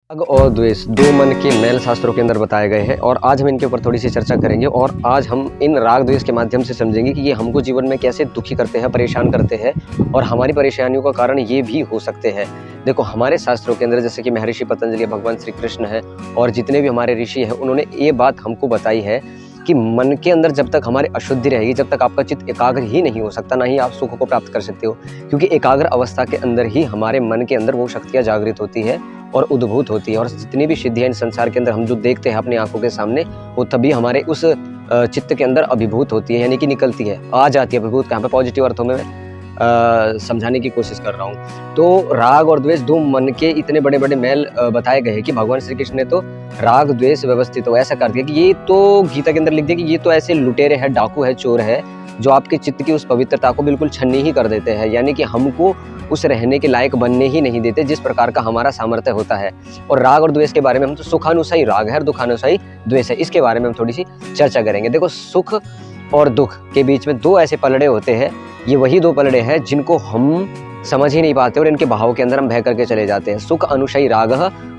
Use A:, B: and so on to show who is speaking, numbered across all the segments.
A: राग और द्वेष दो मन के मैल शास्त्रों के अंदर बताए गए हैं और आज हम इनके ऊपर थोड़ी सी चर्चा करेंगे और आज हम इन राग द्वेष के माध्यम से समझेंगे कि ये हमको जीवन में कैसे दुखी करते हैं, परेशान करते हैं और हमारी परेशानियों का कारण ये भी हो सकते हैं। देखो, हमारे शास्त्रों के अंदर जैसे कि महर्षि पतंजलि, भगवान श्री कृष्ण है और जितने भी हमारे ऋषि हैं, उन्होंने ये बात हमको बताई है कि मन के अंदर जब तक हमारी अशुद्धि रहेगी, जब तक आपका चित्त एकाग्र ही नहीं हो सकता, ना ही आप सुख को प्राप्त कर सकते हो। क्योंकि एकाग्र अवस्था के अंदर ही हमारे मन के अंदर वो शक्तियाँ जागृत होती है और उद्भूत होती है और जितनी भी सिद्धियाँ इन संसार के अंदर हम जो देखते हैं अपनी आंखों के सामने, वो तभी हमारे उस चित्त के अंदर अभिभूत होती है, यानी कि निकलती है, आ जाती है। अभिभूत कहाँ पे, पॉजिटिव अर्थों में समझाने की कोशिश कर रहा हूँ। तो राग और द्वेष दो मन के इतने बड़े बड़े मैल बताए गए हैं कि भगवान श्री कृष्ण ने तो राग द्वेष व्यवस्थित हो ऐसा कर दिया कि ये तो गीता के अंदर लिख दिया कि ये तो ऐसे लुटेरे है, डाकू है, चोर है, जो आपके चित्त की उस पवित्रता को बिल्कुल छन्नी ही कर देते हैं, यानी कि हमको उस रहने के लायक बनने ही नहीं देते जिस प्रकार का हमारा सामर्थ्य होता है। और राग और द्वेष के बारे में हम तो सुखानुसाई राग है और दुखानुसाई द्वेष है, इसके बारे में हम थोड़ी सी चर्चा करेंगे। देखो, सुख और दुख के बीच में दो ऐसे पलड़े होते हैं, ये वही दो पलड़े हैं जिनको हम समझ ही नहीं पाते और इनके भाव के अंदर हम बह करके चले जाते हैं। सुख अनुसाई राग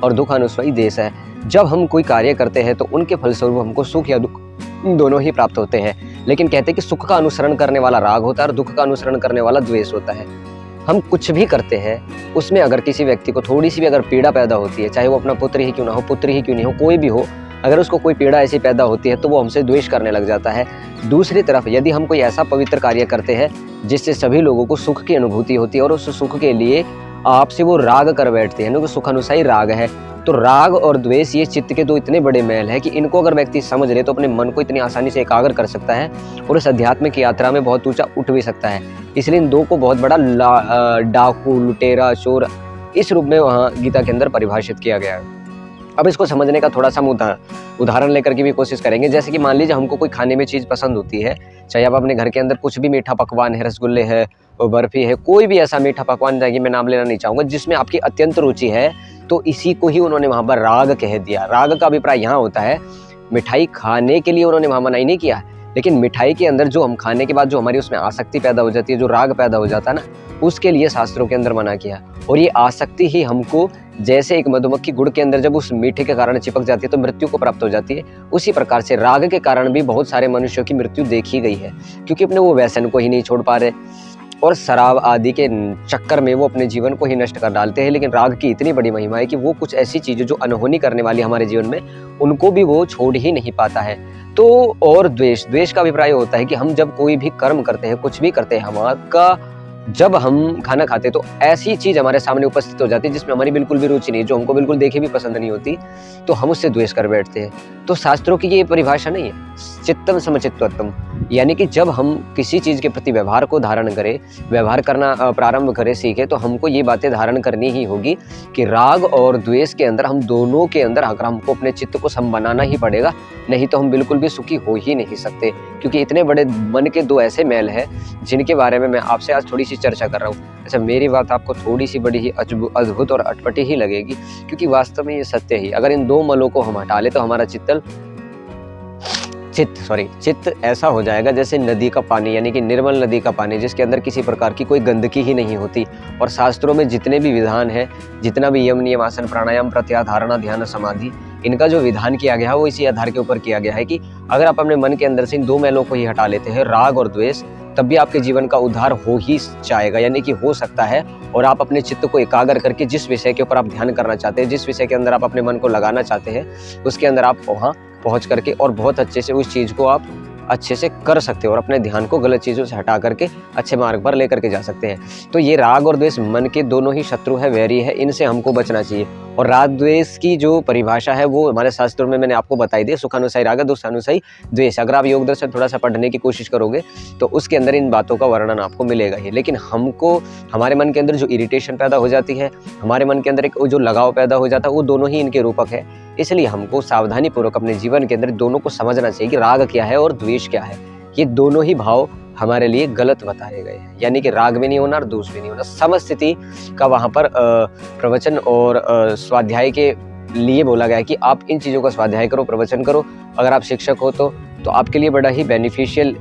A: और दुख अनुसाई द्वेष है। जब हम कोई कार्य करते हैं तो उनके फलस्वरूप हमको सुख या दुख दोनों ही प्राप्त होते हैं, लेकिन कहते हैं कि सुख का अनुसरण करने वाला राग होता है और दुख का अनुसरण करने वाला द्वेष होता है। हम कुछ भी करते हैं, उसमें अगर किसी व्यक्ति को थोड़ी सी भी अगर पीड़ा पैदा होती है, चाहे वो अपना पुत्र ही क्यों ना हो, पुत्री ही क्यों नहीं हो, कोई भी हो, अगर उसको कोई पीड़ा ऐसी पैदा होती है तो वो हमसे द्वेष करने लग जाता है। दूसरी तरफ यदि हम कोई ऐसा पवित्र कार्य करते हैं जिससे सभी लोगों को सुख की अनुभूति होती है और उस सुख के लिए आपसे वो राग कर बैठते हैं, सुखानुसाई राग है। तो राग और द्वेष ये चित्त के दो इतने बड़े मैल है कि इनको अगर व्यक्ति समझ ले तो अपने मन को इतनी आसानी से एकाग्र कर सकता है और उस आध्यात्मिक यात्रा में बहुत ऊंचा उठ भी सकता है। इसलिए इन दो को बहुत बड़ा डाकू, लुटेरा, चोर इस रूप में वहाँ गीता के अंदर परिभाषित किया गया है। अब इसको समझने का थोड़ा सा उदाहरण लेकर के भी कोशिश करेंगे। जैसे कि मान लीजिए हमको कोई खाने में चीज़ पसंद होती है, चाहे आप अपने घर के अंदर कुछ भी मीठा पकवान है, रसगुल्ले है, बर्फी है, कोई भी ऐसा मीठा पकवान जाएगी, मैं नाम लेना नहीं चाहूँगा, जिसमें आपकी अत्यंत रुचि है, तो इसी को ही उन्होंने वहाँ पर राग कह दिया। राग का अभिप्राय यहाँ होता है, मिठाई खाने के लिए उन्होंने वहाँ मना ही नहीं किया, लेकिन मिठाई के अंदर जो हम खाने के बाद जो हमारी उसमें आसक्ति पैदा हो जाती है, जो राग पैदा हो जाता है ना, उसके लिए शास्त्रों के अंदर मना किया। और ये आसक्ति ही हमको, जैसे एक मधुमक्खी गुड़ के अंदर जब उस मीठे के कारण चिपक जाती है तो मृत्यु को प्राप्त हो जाती है, उसी प्रकार से राग के कारण भी बहुत सारे मनुष्यों की मृत्यु देखी गई है, क्योंकि अपने वो व्यसन को ही नहीं छोड़ पा रहे और शराब आदि के चक्कर में वो अपने जीवन को ही नष्ट कर डालते हैं। लेकिन राग की इतनी बड़ी महिमा है कि वो कुछ ऐसी चीज़ें जो अनहोनी करने वाली हमारे जीवन में, उनको भी वो छोड़ ही नहीं पाता है। तो और द्वेष का अभिप्राय होता है कि हम जब कोई भी कर्म करते हैं, कुछ भी करते हैं, हमारा जब हम खाना खाते हैं तो ऐसी चीज़ हमारे सामने उपस्थित हो जाती है जिसमें हमारी बिल्कुल भी रुचि नहीं, जो हमको बिल्कुल देखे भी पसंद नहीं होती, तो हम उससे द्वेष कर बैठते हैं। तो शास्त्रों की ये परिभाषा नहीं है, चित्तम समचित्तवत्तम, यानी कि जब हम किसी चीज़ के प्रति व्यवहार को धारण करें, व्यवहार करना प्रारंभ करें, सीखें, तो हमको ये बातें धारण करनी ही होगी कि राग और द्वेष के अंदर, हम दोनों के अंदर अगर हमको अपने चित्त को सम बनाना ही पड़ेगा, नहीं तो हम बिल्कुल भी सुखी हो ही नहीं सकते। क्योंकि इतने बड़े मन के दो ऐसे मैल हैं जिनके बारे में मैं आपसे आज थोड़ी सी चर्चा कर रहा हूँ। अच्छा, मेरी बात आपको थोड़ी सी बड़ी ही अद्भुत और अटपटी ही लगेगी, क्योंकि वास्तव में ये सत्य ही, अगर इन दो मलों को हम हटा ले तो हमारा चित्त ऐसा हो जाएगा जैसे नदी का पानी, यानी कि निर्मल नदी का पानी, जिसके अंदर किसी प्रकार की कोई गंदगी ही नहीं होती। और शास्त्रों में जितने भी विधान है, जितना भी यम, नियम, आसन, प्राणायाम, प्रत्याहार, धारणा, ध्यान, समाधि, इनका जो विधान किया गया है वो इसी आधार के ऊपर किया गया है कि अगर आप अपने मन के अंदर से इन दो मैलों को ही हटा लेते हैं, राग और द्वेष, तब भी आपके जीवन का उद्धार हो ही जाएगा, यानी कि हो सकता है। और आप अपने चित्त को एकाग्र करके जिस विषय के ऊपर आप ध्यान करना चाहते हैं, जिस विषय के अंदर आप अपने मन को लगाना चाहते हैं, उसके अंदर आप वहाँ पहुँच करके और बहुत अच्छे से उस चीज़ को आप अच्छे से कर सकते हो और अपने ध्यान को गलत चीज़ों से हटा करके अच्छे मार्ग पर लेकर के जा सकते हैं। तो ये राग और द्वेष मन के दोनों ही शत्रु है, वैरी है, इनसे हमको बचना चाहिए। और राग द्वेष की जो परिभाषा है वो हमारे शास्त्रों में मैंने आपको बताई दी, सुखानुसाई राग, दुखानुसाई द्वेष। अगर आप योग दर्शन थोड़ा सा पढ़ने की कोशिश करोगे तो उसके अंदर इन बातों का वर्णन आपको मिलेगा ही। लेकिन हमको हमारे मन के अंदर जो इरिटेशन पैदा हो जाती है, हमारे मन के अंदर एक जो लगाव पैदा हो जाता है, वो दोनों ही इनके रूपक है। इसलिए हमको सावधानी पूर्वक अपने जीवन के अंदर दोनों को समझना चाहिए कि राग क्या है और द्वेष क्या है। ये दोनों ही भाव हमारे लिए गलत बताए गए हैं, यानी कि राग भी नहीं होना और द्वेष भी नहीं होना। समस्थिति का वहाँ पर प्रवचन और स्वाध्याय के लिए बोला गया है कि आप इन चीज़ों का स्वाध्याय करो, प्रवचन करो। अगर आप शिक्षक हो तो आपके लिए बड़ा ही बेनिफिशियल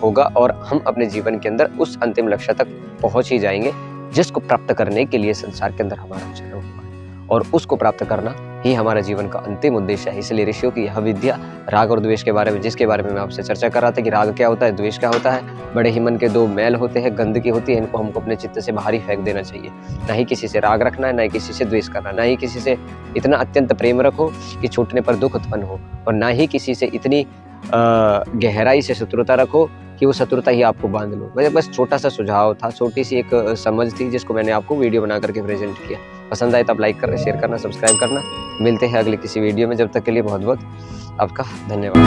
A: होगा और हम अपने जीवन के अंदर उस अंतिम लक्ष्य तक पहुँच ही जाएंगे जिसको प्राप्त करने के लिए संसार के अंदर हमारा जन्म हुआ है। और उसको प्राप्त करना ही हमारा जीवन का अंतिम उद्देश्य है। इसलिए ऋषियों की यह विद्या राग और द्वेष के बारे में, जिसके बारे में मैं आपसे चर्चा कर रहा था कि राग क्या होता है, द्वेष क्या होता है। बड़े ही मन के दो मैल होते हैं, गंदगी होती है, इनको हमको अपने चित्त से बाहर ही फेंक देना चाहिए। ना ही किसी से राग रखना है, ना ही किसी से द्वेष करना, ना ही किसी से इतना अत्यंत प्रेम रखो कि छूटने पर दुख उत्पन्न हो, और ना ही किसी से इतनी गहराई से शत्रुता रखो कि वो शत्रुता ही आपको बांध लो। वैसे बस छोटा सा सुझाव था, छोटी सी एक समझ थी, जिसको मैंने आपको वीडियो बना करके प्रेजेंट किया। पसंद आए तो आप लाइक करना, शेयर करना, सब्सक्राइब करना। मिलते हैं अगले किसी वीडियो में, जब तक के लिए बहुत बहुत आपका धन्यवाद।